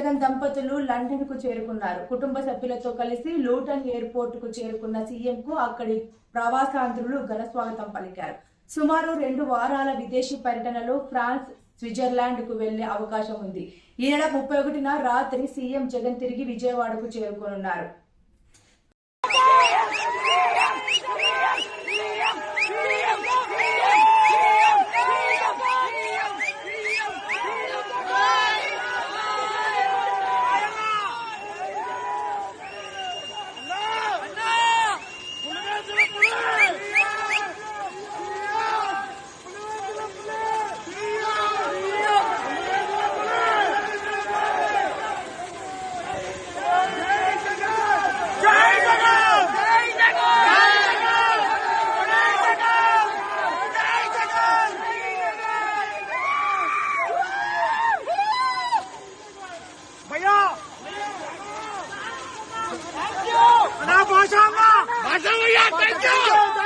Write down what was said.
జగన్ దంపతులు లండన్ కు చేరుకున్నారు. కుటుంబ సభ్యులతో కలిసి లూటన్ ఎయిర్పోర్ట్ కు చేరుకున్న సీఎం కు అక్కడి ప్రవాసాంధ్రులు ఘన స్వాగతం పలికారు. సుమారు 2 వారాల విదేశీ పర్యటనలో ఫ్రాన్స్, స్విట్జర్లాండ్ కు వెళ్లే అవకాశం ఉంది. ఈ నెల 31న రాత్రి సీఎం జగన్ తిరిగి విజయవాడకు చేరుకోనున్నారు. भाषा